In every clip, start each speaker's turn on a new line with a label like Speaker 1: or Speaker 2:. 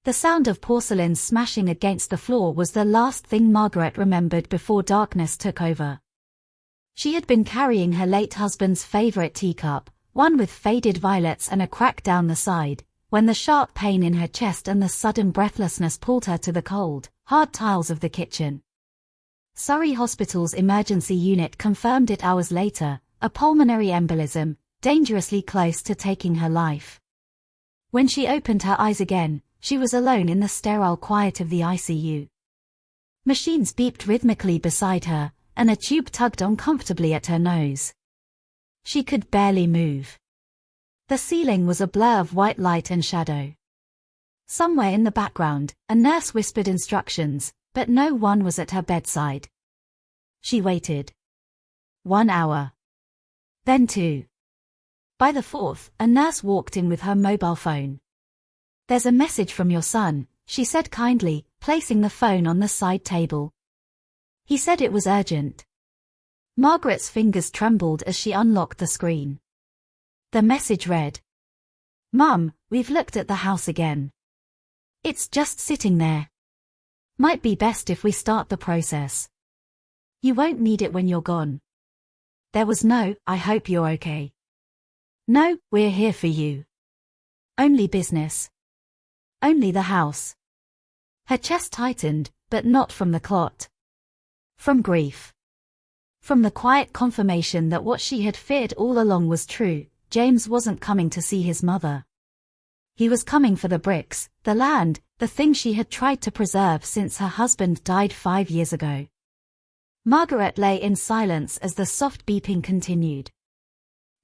Speaker 1: The sound of porcelain smashing against the floor was the last thing Margaret remembered before darkness took over. She had been carrying her late husband's favorite teacup, one with faded violets and a crack down the side, when the sharp pain in her chest and the sudden breathlessness pulled her to the cold, hard tiles of the kitchen. Surrey Hospital's emergency unit confirmed it hours later, a pulmonary embolism, dangerously close to taking her life. When she opened her eyes again, she was alone in the sterile quiet of the ICU. Machines beeped rhythmically beside her, and a tube tugged uncomfortably at her nose. She could barely move. The ceiling was a blur of white light and shadow. Somewhere in the background, a nurse whispered instructions, but no one was at her bedside. She waited. 1 hour. Then 2. By the 4th, a nurse walked in with her mobile phone. "There's a message from your son," she said kindly, placing the phone on the side table. "He said it was urgent." Margaret's fingers trembled as she unlocked the screen. The message read, "Mum, we've looked at the house again. It's just sitting there. Might be best if we start the process. You won't need it when you're gone." There was no, "I hope you're okay." No, "We're here for you." Only business. Only the house. Her chest tightened, but not from the clot. From grief. From the quiet confirmation that what she had feared all along was true. James wasn't coming to see his mother. He was coming for the bricks, the land, the thing she had tried to preserve since her husband died 5 years ago. Margaret lay in silence as the soft beeping continued.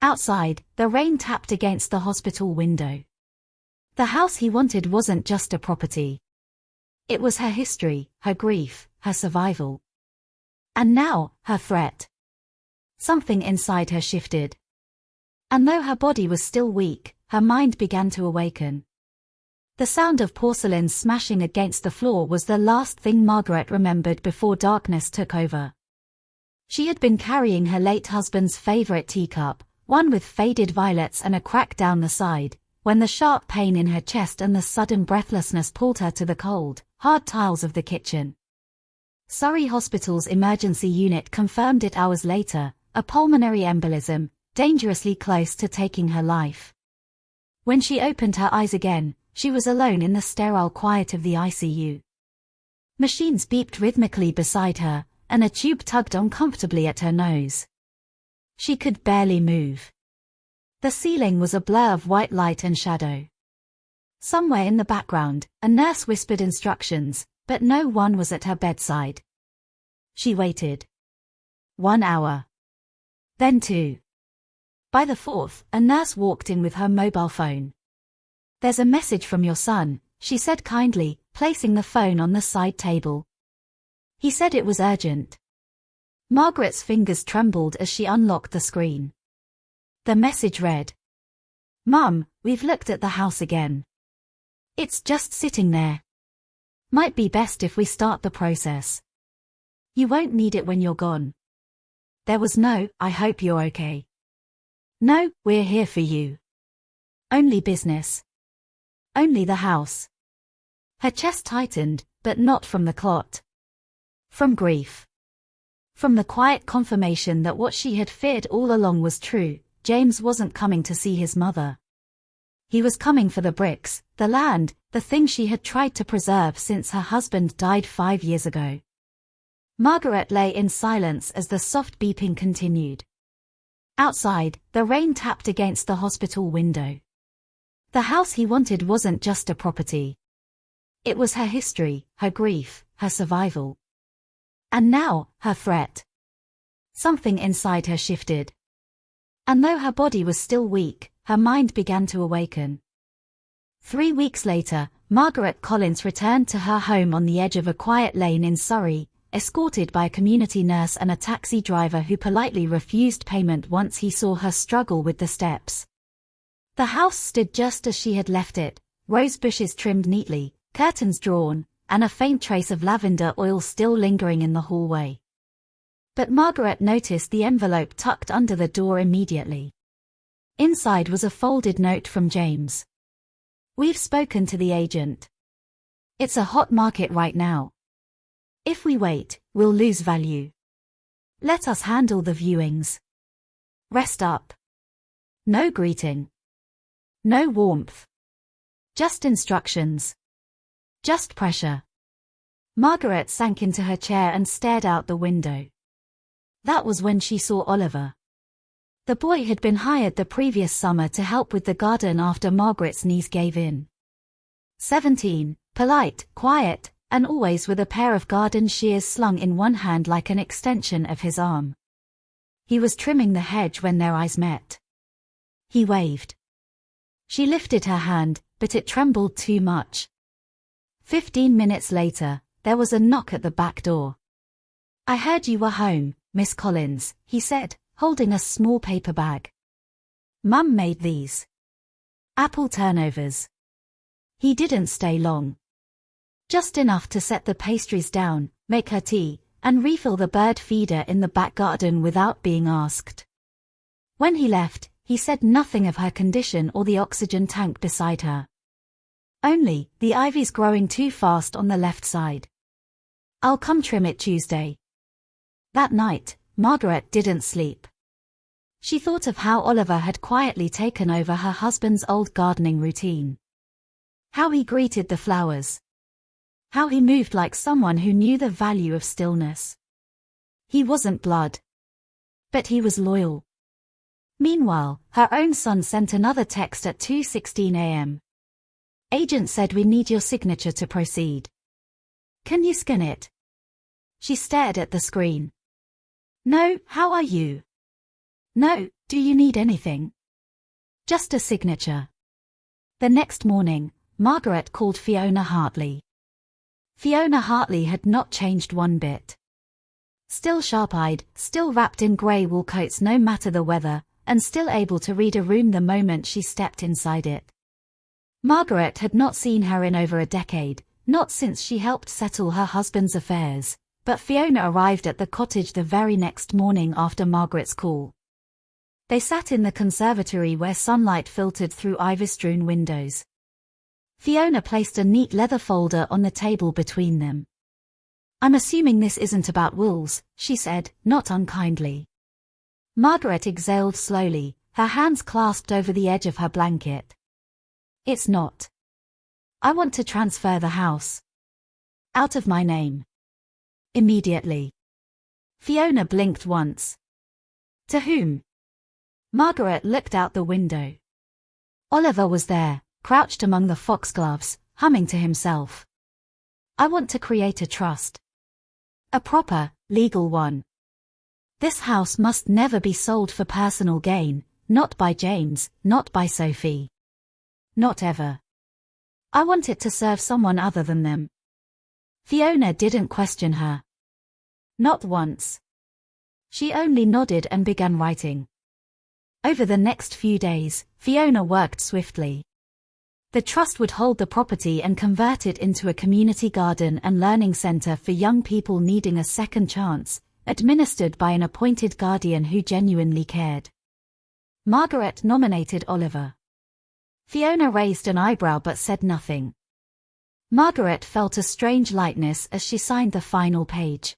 Speaker 1: Outside, the rain tapped against the hospital window. The house he wanted wasn't just a property. It was her history, her grief, her survival. And now, her threat. Something inside her shifted. And though her body was still weak, her mind began to awaken. The sound of porcelain smashing against the floor was the last thing Margaret remembered before darkness took over. She had been carrying her late husband's favorite teacup, one with faded violets and a crack down the side, when the sharp pain in her chest and the sudden breathlessness pulled her to the cold, hard tiles of the kitchen. Surrey Hospital's emergency unit confirmed it hours later, a pulmonary embolism, dangerously close to taking her life. When she opened her eyes again, she was alone in the sterile quiet of the ICU. Machines beeped rhythmically beside her, and a tube tugged uncomfortably at her nose. She could barely move. The ceiling was a blur of white light and shadow. Somewhere in the background, a nurse whispered instructions, but no one was at her bedside. She waited. 1 hour. Then 2. By the 4th, a nurse walked in with her mobile phone. "There's a message from your son," she said kindly, placing the phone on the side table. "He said it was urgent." Margaret's fingers trembled as she unlocked the screen. The message read, "Mum, we've looked at the house again. It's just sitting there. Might be best if we start the process. You won't need it when you're gone." There was no, "I hope you're okay." No, "We're here for you." Only business. Only the house. Her chest tightened, but not from the clot. From grief. From the quiet confirmation that what she had feared all along was true. James wasn't coming to see his mother. He was coming for the bricks, the land, the thing she had tried to preserve since her husband died 5 years ago. Margaret lay in silence as the soft beeping continued. Outside, the rain tapped against the hospital window. The house he wanted wasn't just a property. It was her history, her grief, her survival. And now, her threat. Something inside her shifted. And though her body was still weak, her mind began to awaken. 3 weeks later, Margaret Collins returned to her home on the edge of a quiet lane in Surrey, escorted by a community nurse and a taxi driver who politely refused payment once he saw her struggle with the steps. The house stood just as she had left it, rose bushes trimmed neatly, curtains drawn, and a faint trace of lavender oil still lingering in the hallway. But Margaret noticed the envelope tucked under the door immediately. Inside was a folded note from James. "We've spoken to the agent. It's a hot market right now. If we wait, we'll lose value. Let us handle the viewings. Rest up. No greeting. No warmth. Just instructions. Just pressure. Margaret sank into her chair and stared out the window. That was when she saw Oliver. The boy had been hired the previous summer to help with the garden after Margaret's knees gave in. 17, polite, quiet, and always with a pair of garden shears slung in one hand like an extension of his arm. He was trimming the hedge when their eyes met. He waved. She lifted her hand, but it trembled too much. 15 minutes later, there was a knock at the back door. "I heard you were home, Miss Collins," he said, holding a small paper bag. "Mum made these. Apple turnovers." He didn't stay long. Just enough to set the pastries down, make her tea, and refill the bird feeder in the back garden without being asked. When he left, he said nothing of her condition or the oxygen tank beside her. Only, "The ivy's growing too fast on the left side. I'll come trim it Tuesday." That night, Margaret didn't sleep. She thought of how Oliver had quietly taken over her husband's old gardening routine. How he greeted the flowers. How he moved like someone who knew the value of stillness. He wasn't blood. But he was loyal. Meanwhile, her own son sent another text at 2:16 a.m. "Agent said we need your signature to proceed. Can you scan it?" She stared at the screen. "No, how are you?" "No, do you need anything?" "Just a signature." The next morning, Margaret called Fiona Hartley. Fiona Hartley had not changed one bit. Still sharp-eyed, still wrapped in grey wool coats no matter the weather, and still able to read a room the moment she stepped inside it. Margaret had not seen her in over a decade, not since she helped settle her husband's affairs, but Fiona arrived at the cottage the very next morning after Margaret's call. They sat in the conservatory where sunlight filtered through ivy-strewn windows. Fiona placed a neat leather folder on the table between them. "I'm assuming this isn't about wills," she said, not unkindly. Margaret exhaled slowly, her hands clasped over the edge of her blanket. "It's not. I want to transfer the house. Out of my name. Immediately." Fiona blinked once. "To whom?" Margaret looked out the window. Oliver was there, crouched among the foxgloves, humming to himself. "I want to create a trust. A proper, legal one. This house must never be sold for personal gain, not by James, not by Sophie. Not ever. I want it to serve someone other than them." Fiona didn't question her. Not once. She only nodded and began writing. Over the next few days, Fiona worked swiftly. The trust would hold the property and convert it into a community garden and learning center for young people needing a second chance, administered by an appointed guardian who genuinely cared. Margaret nominated Oliver. Fiona raised an eyebrow but said nothing. Margaret felt a strange lightness as she signed the final page.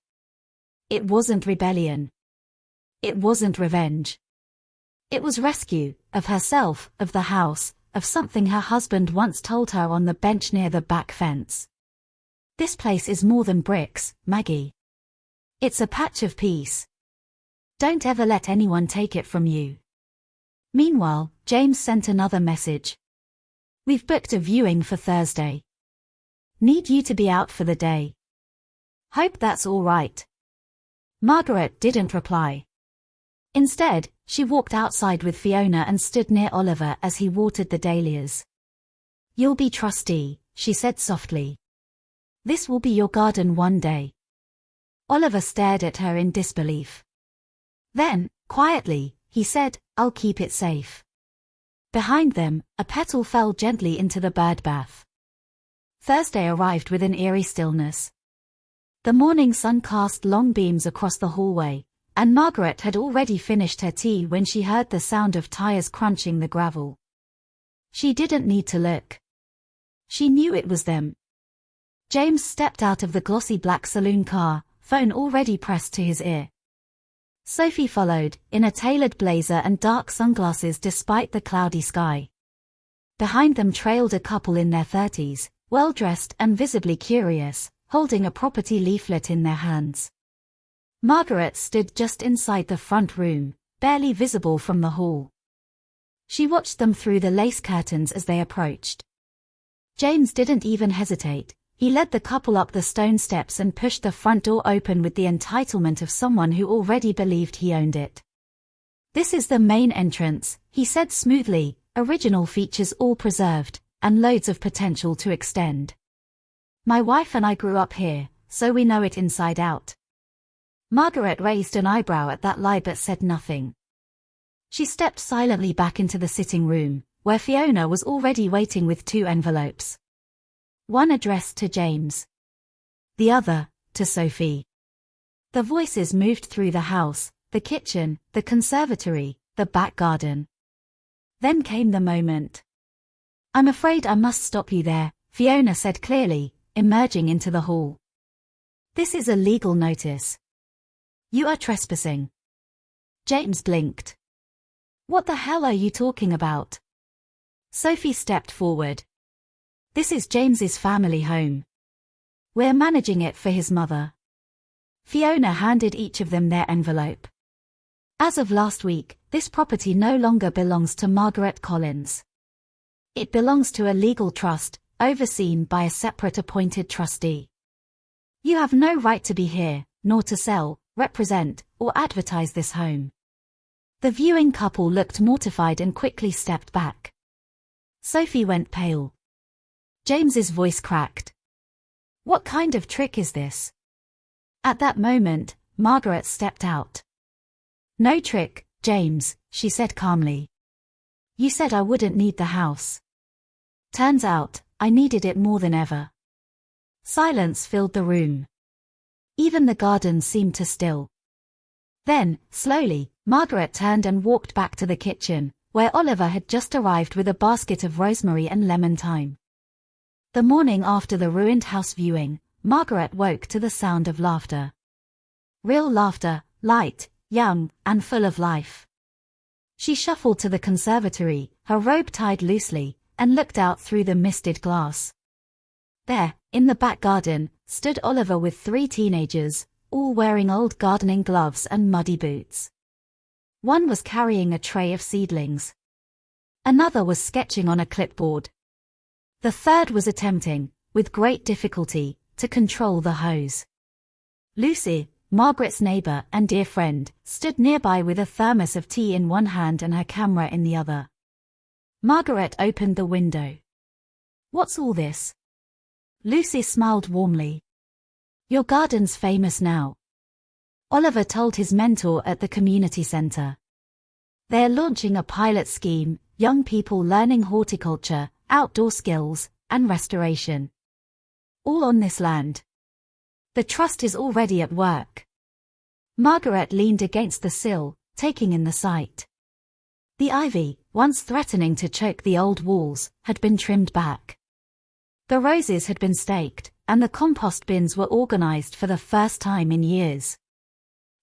Speaker 1: It wasn't rebellion. It wasn't revenge. It was rescue, of herself, of the house, of something her husband once told her on the bench near the back fence. "This place is more than bricks, Maggie. It's a patch of peace. Don't ever let anyone take it from you." Meanwhile, James sent another message. "We've booked a viewing for Thursday. Need you to be out for the day. Hope that's all right." Margaret didn't reply. Instead, she walked outside with Fiona and stood near Oliver as he watered the dahlias. "You'll be trustee," she said softly. "This will be your garden one day." Oliver stared at her in disbelief. Then, quietly, he said, "I'll keep it safe." Behind them, a petal fell gently into the bird bath. Thursday arrived with an eerie stillness. The morning sun cast long beams across the hallway, and Margaret had already finished her tea when she heard the sound of tires crunching the gravel. She didn't need to look. She knew it was them. James stepped out of the glossy black saloon car, phone already pressed to his ear. Sophie followed, in a tailored blazer and dark sunglasses despite the cloudy sky. Behind them trailed a couple in their 30s, well-dressed and visibly curious, holding a property leaflet in their hands. Margaret stood just inside the front room, barely visible from the hall. She watched them through the lace curtains as they approached. James didn't even hesitate. He led the couple up the stone steps and pushed the front door open with the entitlement of someone who already believed he owned it. "This is the main entrance," he said smoothly, "original features all preserved, and loads of potential to extend. My wife and I grew up here, so we know it inside out." Margaret raised an eyebrow at that lie but said nothing. She stepped silently back into the sitting room, where Fiona was already waiting with 2 envelopes. One addressed to James. The other, to Sophie. The voices moved through the house, the kitchen, the conservatory, the back garden. Then came the moment. "I'm afraid I must stop you there," Fiona said clearly, emerging into the hall. "This is a legal notice. You are trespassing." James blinked. "What the hell are you talking about?" Sophie stepped forward. "This is James's family home. We're managing it for his mother." Fiona handed each of them their envelope. "As of last week, this property no longer belongs to Margaret Collins. It belongs to a legal trust, overseen by a separate appointed trustee. You have no right to be here, nor to sell, represent, or advertise this home." The viewing couple looked mortified and quickly stepped back. Sophie went pale. James's voice cracked. "What kind of trick is this?" At that moment, Margaret stepped out. "No trick, James," she said calmly. "You said I wouldn't need the house. Turns out, I needed it more than ever." Silence filled the room. Even the garden seemed to still. Then, slowly, Margaret turned and walked back to the kitchen, where Oliver had just arrived with a basket of rosemary and lemon thyme. The morning after the ruined house viewing, Margaret woke to the sound of laughter. Real laughter, light, young, and full of life. She shuffled to the conservatory, her robe tied loosely, and looked out through the misted glass. There, in the back garden, stood Oliver with 3 teenagers, all wearing old gardening gloves and muddy boots. One was carrying a tray of seedlings. Another was sketching on a clipboard. The third was attempting, with great difficulty, to control the hose. Lucy, Margaret's neighbor and dear friend, stood nearby with a thermos of tea in one hand and her camera in the other. Margaret opened the window. "What's all this?" Lucy smiled warmly. "Your garden's famous now," Oliver told his mentor at the community center. "They're launching a pilot scheme, young people learning horticulture, outdoor skills, and restoration. All on this land. The trust is already at work." Margaret leaned against the sill, taking in the sight. The ivy, once threatening to choke the old walls, had been trimmed back. The roses had been staked, and the compost bins were organized for the first time in years.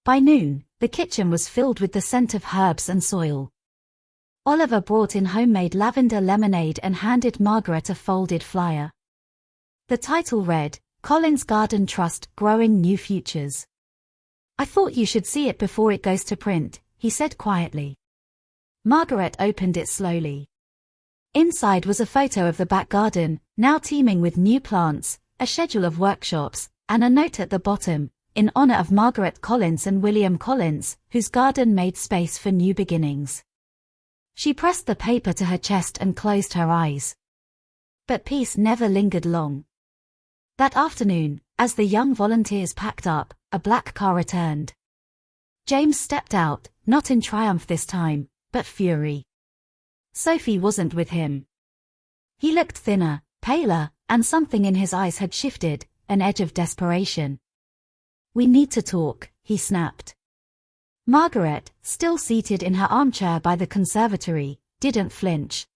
Speaker 1: By noon, the kitchen was filled with the scent of herbs and soil. Oliver brought in homemade lavender lemonade and handed Margaret a folded flyer. The title read, "Collins Garden Trust, Growing New Futures." "I thought you should see it before it goes to print," he said quietly. Margaret opened it slowly. Inside was a photo of the back garden, now teeming with new plants, a schedule of workshops, and a note at the bottom, in honor of Margaret Collins and William Collins, whose garden made space for new beginnings. She pressed the paper to her chest and closed her eyes. But peace never lingered long. That afternoon, as the young volunteers packed up, a black car returned. James stepped out, not in triumph this time, but fury. Sophie wasn't with him. He looked thinner, paler, and something in his eyes had shifted, an edge of desperation. "We need to talk," he snapped. Margaret, still seated in her armchair by the conservatory, didn't flinch.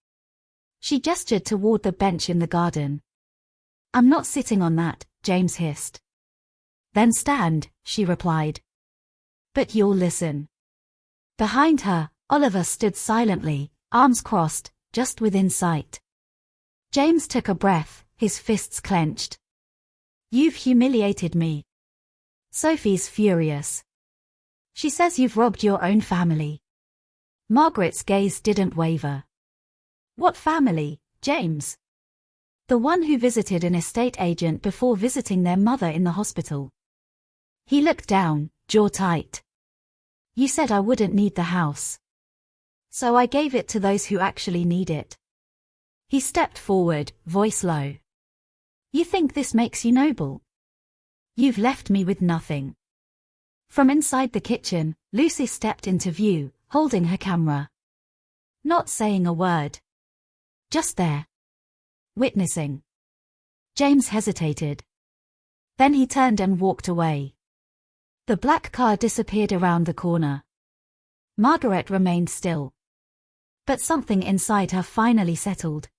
Speaker 1: She gestured toward the bench in the garden. I'm not sitting on that, James hissed. Then stand, she replied. But you'll listen. Behind her, Oliver stood silently, arms crossed, just within sight. James took a breath, his fists clenched. You've humiliated me. Sophie's furious. She says you've robbed your own family. Margaret's gaze didn't waver. What family, James? The one who visited an estate agent before visiting their mother in the hospital. He looked down, jaw tight. You said I wouldn't need the house. So I gave it to those who actually need it. He stepped forward, voice low. You think this makes you noble? You've left me with nothing. From inside the kitchen, Lucy stepped into view, holding her camera. Not saying a word. Just there. Witnessing. James hesitated. Then he turned and walked away. The black car disappeared around the corner. Margaret remained still. But something inside her finally settled.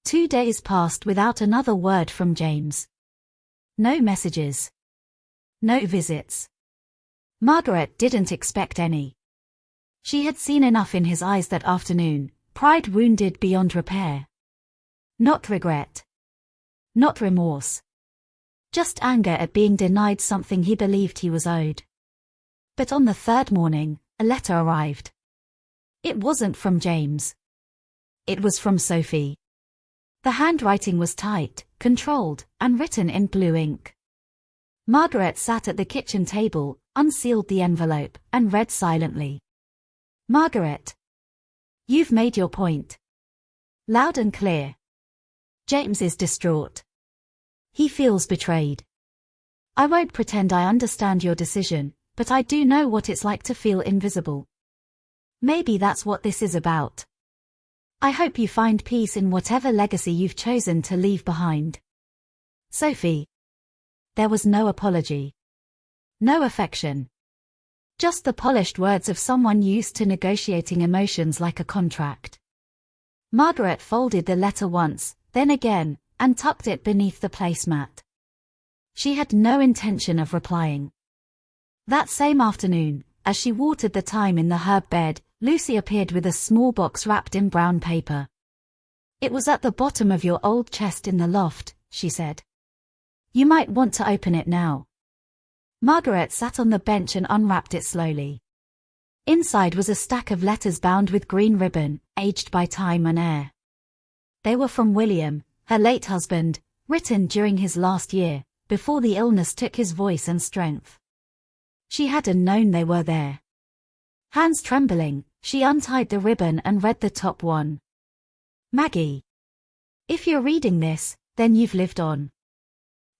Speaker 1: 2 days passed without another word from James. No messages. No visits. Margaret didn't expect any. She had seen enough in his eyes that afternoon, pride wounded beyond repair. Not regret. Not remorse. Just anger at being denied something he believed he was owed. But on the third morning, a letter arrived. It wasn't from James. It was from Sophie. The handwriting was tight, controlled, and written in blue ink. Margaret sat at the kitchen table, unsealed the envelope, and read silently. Margaret. You've made your point. Loud and clear. James is distraught. He feels betrayed. I won't pretend I understand your decision, but I do know what it's like to feel invisible. Maybe that's what this is about. I hope you find peace in whatever legacy you've chosen to leave behind. Sophie. There was no apology. No affection. Just the polished words of someone used to negotiating emotions like a contract. Margaret folded the letter once, then again, and tucked it beneath the placemat. She had no intention of replying. That same afternoon, as she watered the thyme in the herb bed, Lucy appeared with a small box wrapped in brown paper. It was at the bottom of your old chest in the loft, she said. You might want to open it now. Margaret sat on the bench and unwrapped it slowly. Inside was a stack of letters bound with green ribbon, aged by time and air. They were from William, her late husband, written during his last year, before the illness took his voice and strength. She hadn't known they were there. Hands trembling, she untied the ribbon and read the top one. Maggie. If you're reading this, then you've lived on.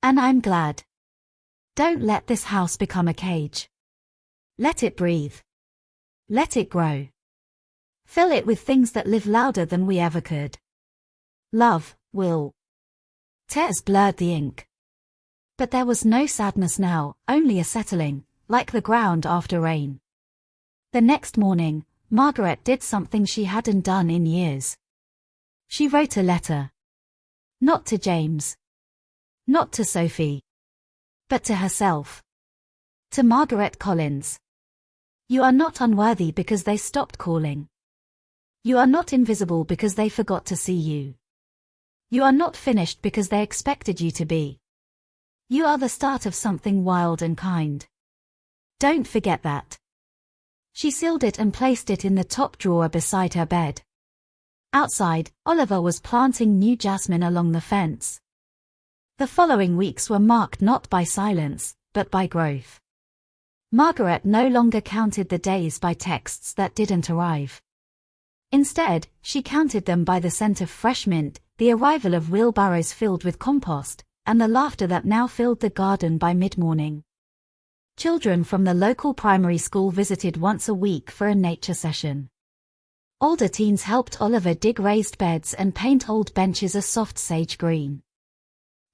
Speaker 1: And I'm glad. Don't let this house become a cage. Let it breathe. Let it grow. Fill it with things that live louder than we ever could. Love, Will. Tears blurred the ink. But there was no sadness now, only a settling, like the ground after rain. The next morning, Margaret did something she hadn't done in years. She wrote a letter. Not to James. Not to Sophie. But to herself. To Margaret Collins. You are not unworthy because they stopped calling. You are not invisible because they forgot to see you. You are not finished because they expected you to be. You are the start of something wild and kind. Don't forget that. She sealed it and placed it in the top drawer beside her bed. Outside, Oliver was planting new jasmine along the fence. The following weeks were marked not by silence, but by growth. Margaret no longer counted the days by texts that didn't arrive. Instead, she counted them by the scent of fresh mint, the arrival of wheelbarrows filled with compost, and the laughter that now filled the garden by mid-morning. Children from the local primary school visited once a week for a nature session. Older teens helped Oliver dig raised beds and paint old benches a soft sage green.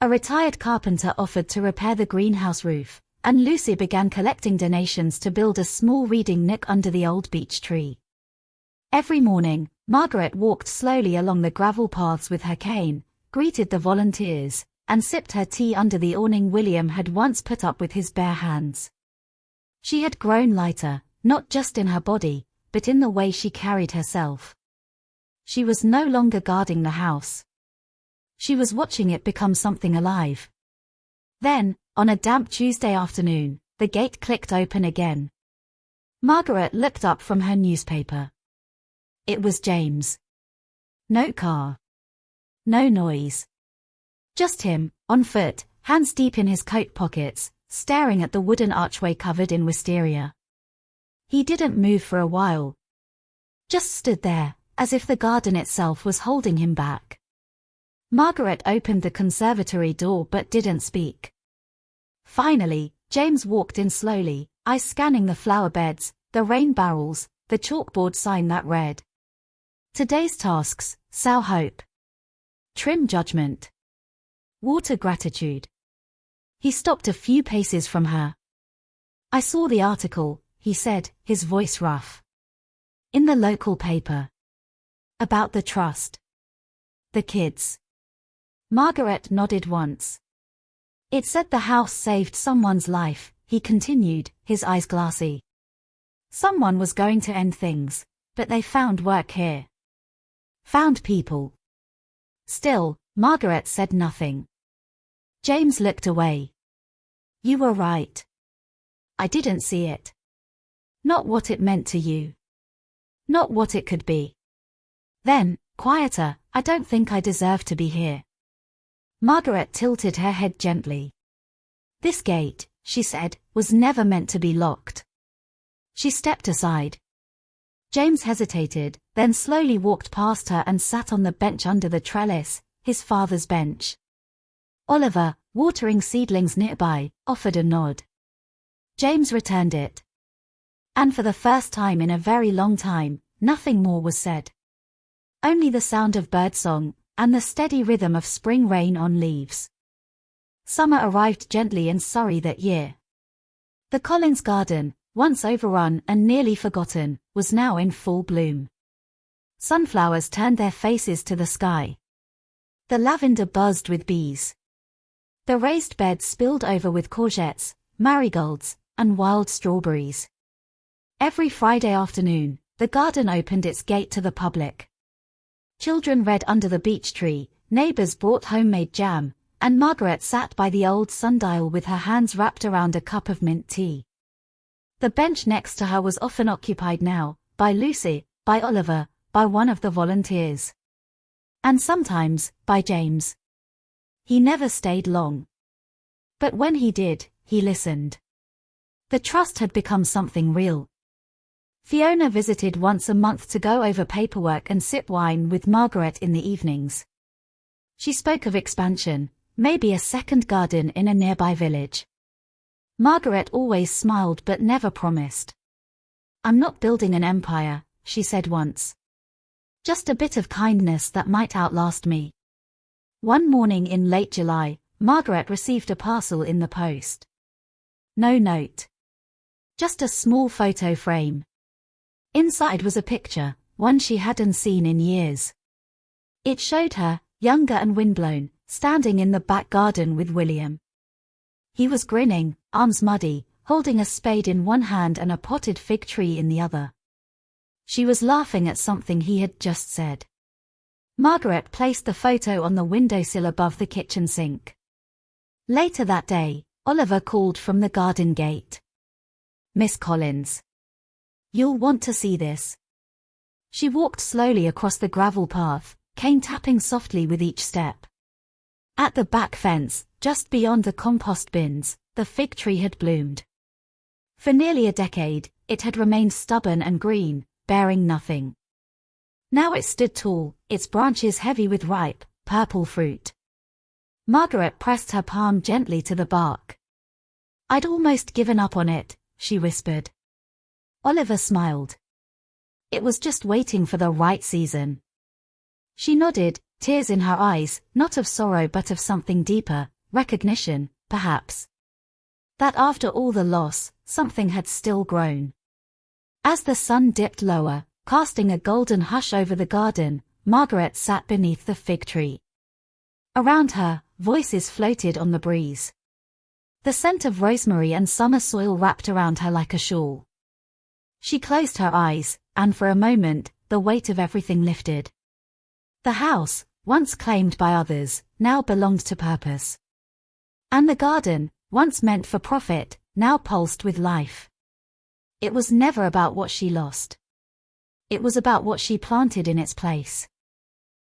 Speaker 1: A retired carpenter offered to repair the greenhouse roof, and Lucy began collecting donations to build a small reading nook under the old beech tree. Every morning, Margaret walked slowly along the gravel paths with her cane, greeted the volunteers, and sipped her tea under the awning William had once put up with his bare hands. She had grown lighter, not just in her body, but in the way she carried herself. She was no longer guarding the house. She was watching it become something alive. Then, on a damp Tuesday afternoon, the gate clicked open again. Margaret looked up from her newspaper. It was James. No car. No noise. Just him, on foot, hands deep in his coat pockets, staring at the wooden archway covered in wisteria. He didn't move for a while. Just stood there, as if the garden itself was holding him back. Margaret opened the conservatory door but didn't speak. Finally, James walked in slowly, eyes scanning the flower beds, the rain barrels, the chalkboard sign that read, "Today's tasks, sow hope. Trim judgment. Water gratitude." He stopped a few paces from her. "I saw the article," he said, his voice rough. "In the local paper. About the trust. The kids." Margaret nodded once. "It said the house saved someone's life," he continued, his eyes glassy. "Someone was going to end things, but they found work here. Found people." Still, Margaret said nothing. James looked away. "You were right. I didn't see it. Not what it meant to you. Not what it could be." Then, quieter, "I don't think I deserve to be here." Margaret tilted her head gently. "This gate," she said, "was never meant to be locked." She stepped aside. James hesitated, then slowly walked past her and sat on the bench under the trellis, his father's bench. Oliver, watering seedlings nearby, offered a nod. James returned it. And for the first time in a very long time, nothing more was said. Only the sound of birdsong, and the steady rhythm of spring rain on leaves. Summer arrived gently in Surrey that year. The Collins garden, once overrun and nearly forgotten, was now in full bloom. Sunflowers turned their faces to the sky. The lavender buzzed with bees. The raised beds spilled over with courgettes, marigolds, and wild strawberries. Every Friday afternoon, the garden opened its gate to the public. Children read under the beech tree, neighbors brought homemade jam, and Margaret sat by the old sundial with her hands wrapped around a cup of mint tea. The bench next to her was often occupied now, by Lucy, by Oliver, by one of the volunteers. And sometimes, by James. He never stayed long. But when he did, he listened. The trust had become something real. Fiona visited once a month to go over paperwork and sip wine with Margaret in the evenings. She spoke of expansion, maybe a second garden in a nearby village. Margaret always smiled but never promised. "I'm not building an empire," she said once. "Just a bit of kindness that might outlast me." One morning in late July, Margaret received a parcel in the post. No note. Just a small photo frame. Inside was a picture, one she hadn't seen in years. It showed her, younger and windblown, standing in the back garden with William. He was grinning, arms muddy, holding a spade in one hand and a potted fig tree in the other. She was laughing at something he had just said. Margaret placed the photo on the windowsill above the kitchen sink. Later that day, Oliver called from the garden gate. "Miss Collins. You'll want to see this." She walked slowly across the gravel path, cane tapping softly with each step. At the back fence, just beyond the compost bins, the fig tree had bloomed. For nearly a decade, it had remained stubborn and green, bearing nothing. Now it stood tall, its branches heavy with ripe, purple fruit. Margaret pressed her palm gently to the bark. "I'd almost given up on it," she whispered. Oliver smiled. It was just waiting for the right season. She nodded, tears in her eyes, not of sorrow but of something deeper, recognition, perhaps. That after all the loss, something had still grown. As the sun dipped lower, casting a golden hush over the garden, Margaret sat beneath the fig tree. Around her, voices floated on the breeze. The scent of rosemary and summer soil wrapped around her like a shawl. She closed her eyes, and for a moment, the weight of everything lifted. The house, once claimed by others, now belonged to purpose. And the garden, once meant for profit, now pulsed with life. It was never about what she lost. It was about what she planted in its place.